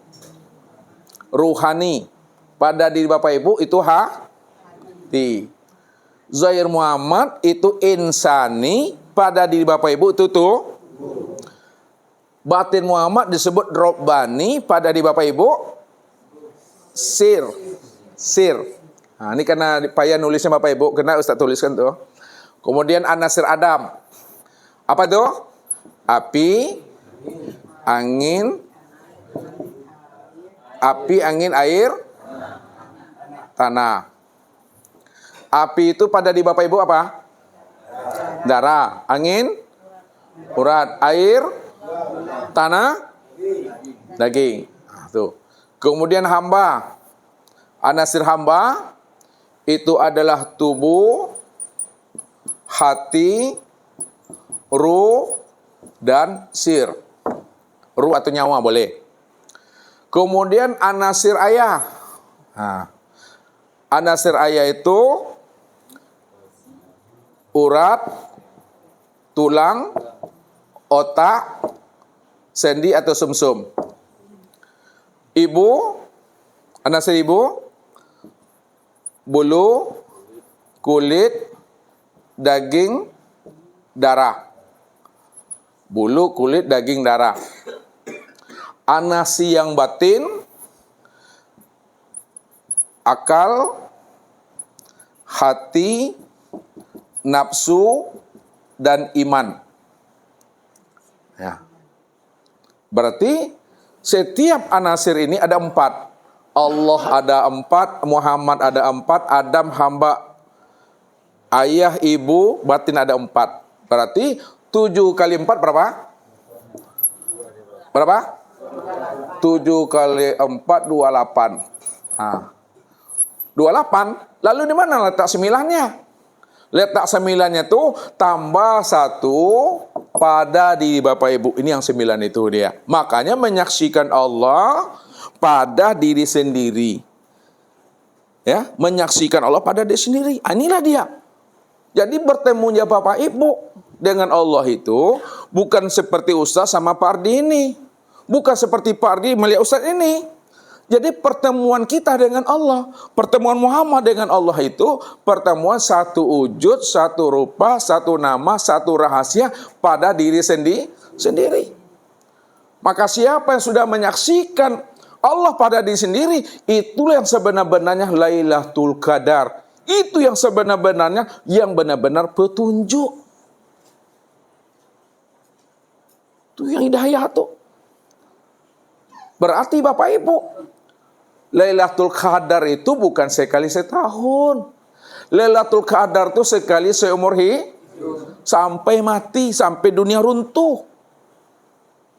Ruhani. Pada diri Bapak Ibu itu hati. Zahir Muhammad itu insani. Pada diri Bapak Ibu itu tuh. Batin Muhammad disebut Robbani. Pada diri Bapak Ibu sir. Nah, ini karena payah nulisnya Bapak Ibu, kena Ustaz tuliskan tuh. Kemudian Anasir Adam. Apa tuh? Api, angin, air, tanah. Api itu pada di Bapak Ibu apa? Darah. Angin, urat. Air, tanah, daging. Nah, tuh. Kemudian hamba. Anasir hamba itu adalah tubuh, hati, ruh, dan sir. Ruh atau nyawa boleh. Kemudian anasir ayah. Nah, anasir ayah itu urat, tulang, otak, sendi atau sumsum. Ibu, anasir ibu, bulu, kulit, daging, darah. Bulu, kulit, daging, darah. Anasi yang batin, akal, hati, nafsu, dan iman. Ya. Berarti setiap anasir ini ada 4. Allah ada 4, Muhammad ada 4, Adam hamba, ayah, ibu, batin ada 4. Berarti 7 kali 4 berapa? Berapa? 7 kali 4, 28. Nah, 28. Lalu di mana letak 9-nya? Letak 9-nya tuh tambah 1 pada diri Bapak Ibu. Ini yang 9 itu dia. Makanya menyaksikan Allah pada diri sendiri. Ya, menyaksikan Allah pada diri sendiri. Inilah dia. Jadi bertemunya Bapak Ibu dengan Allah itu bukan seperti Ustaz sama Pak Ardi ini. Bukan seperti Pak Ardi melihat Ustaz ini. Jadi pertemuan kita dengan Allah, pertemuan Muhammad dengan Allah itu pertemuan satu wujud, satu rupa, satu nama, satu rahasia pada diri sendiri. Maka siapa yang sudah menyaksikan Allah pada diri sendiri, itulah yang sebenar-benarnya Lailatul Qadar. Itu yang sebenar-benarnya yang benar-benar petunjuk. Itu yang hidayah tuh. Berarti Bapak Ibu, Lailatul Qadar itu bukan sekali setahun. Lailatul Qadar itu sekali seumur hidup. Sampai mati, sampai dunia runtuh.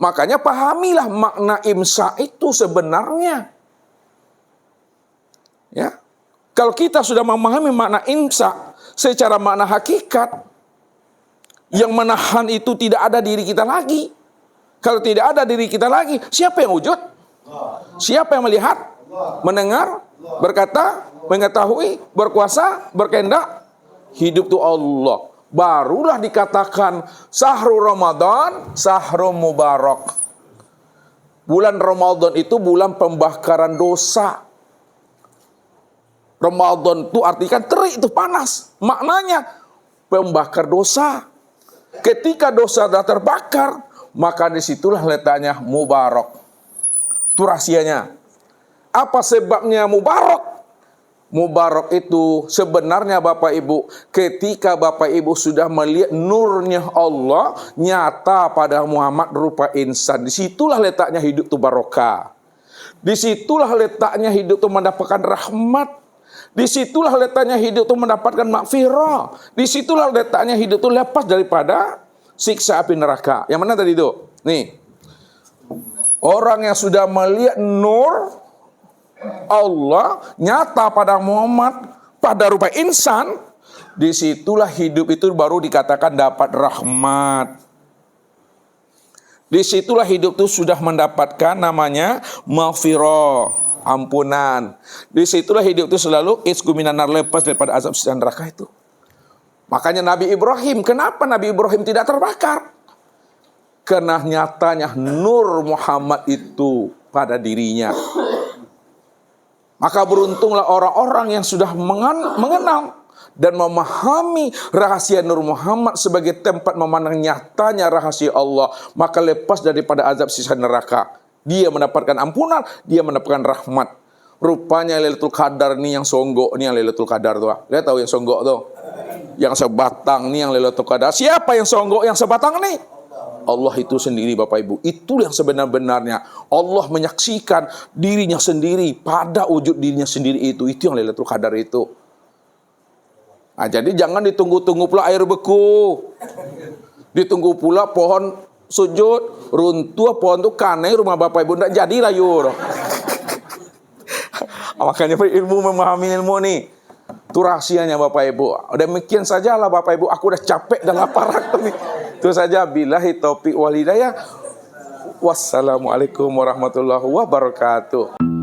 Makanya pahamilah makna imsa itu sebenarnya. Ya. Kalau kita sudah memahami makna imsa secara makna hakikat, yang menahan itu tidak ada diri kita lagi. Kalau tidak ada diri kita lagi, siapa yang wujud? Siapa yang melihat? Mendengar, berkata, mengetahui, berkuasa, berkehendak, hidup itu Allah. Barulah dikatakan Syahrul Ramadan, Syahrul Mubarak. Bulan Ramadan itu bulan pembakaran dosa. Ramadan itu artikan terik, itu panas. Maknanya pembakar dosa. Ketika dosa sudah terbakar, maka disitulah letaknya Mubarak. Itu rahasianya. Apa sebabnya Mubarak? Mubarak itu sebenarnya Bapak Ibu, ketika Bapak Ibu sudah melihat nurnya Allah nyata pada Muhammad rupa insan, disitulah letaknya hidup itu barokah. Disitulah letaknya hidup itu mendapatkan rahmat. Disitulah letaknya hidup itu mendapatkan makfirah. Disitulah letaknya hidup itu lepas daripada siksa api neraka. Yang mana tadi itu? Nih, orang yang sudah melihat nur Allah nyata pada Muhammad pada rupa insan, disitulah hidup itu baru dikatakan dapat rahmat. Disitulah hidup itu sudah mendapatkan namanya maghfirah, ampunan. Disitulah hidup itu selalu iskuminanar, lepas daripada azab siksa neraka itu. Makanya Nabi Ibrahim, kenapa Nabi Ibrahim tidak terbakar? Karena nyatanya nur Muhammad itu pada dirinya. Maka beruntunglah orang-orang yang sudah mengenal dan memahami rahasia Nur Muhammad sebagai tempat memandang nyatanya rahasia Allah. Maka lepas daripada azab siksa neraka. Dia mendapatkan ampunan, dia mendapatkan rahmat. Rupanya Lailatul Qadar ini yang songgok, ini yang Lailatul Qadar tuh. Lihat tahu yang songgok tuh. Yang sebatang ini yang Lailatul Qadar. Siapa yang songgok yang sebatang nih? Allah itu sendiri Bapak Ibu. Itu yang sebenar-benarnya. Allah menyaksikan dirinya sendiri pada wujud dirinya sendiri itu. Itu yang Lailatul Qadar itu. Nah, jadi jangan ditunggu-tunggu pula air beku. Ditunggu pula pohon sujud. Runtuh pohon itu kanai rumah Bapak Ibu. Tidak jadi layur. Makanya ilmu memahami ilmu nih. Itu rahasianya Bapak Ibu. Demikian sajalah Bapak Ibu. Aku udah capek dan lapar aku nih. Itu saja. Billahi taufiq wal hidayah. Wassalamualaikum warahmatullahi wabarakatuh.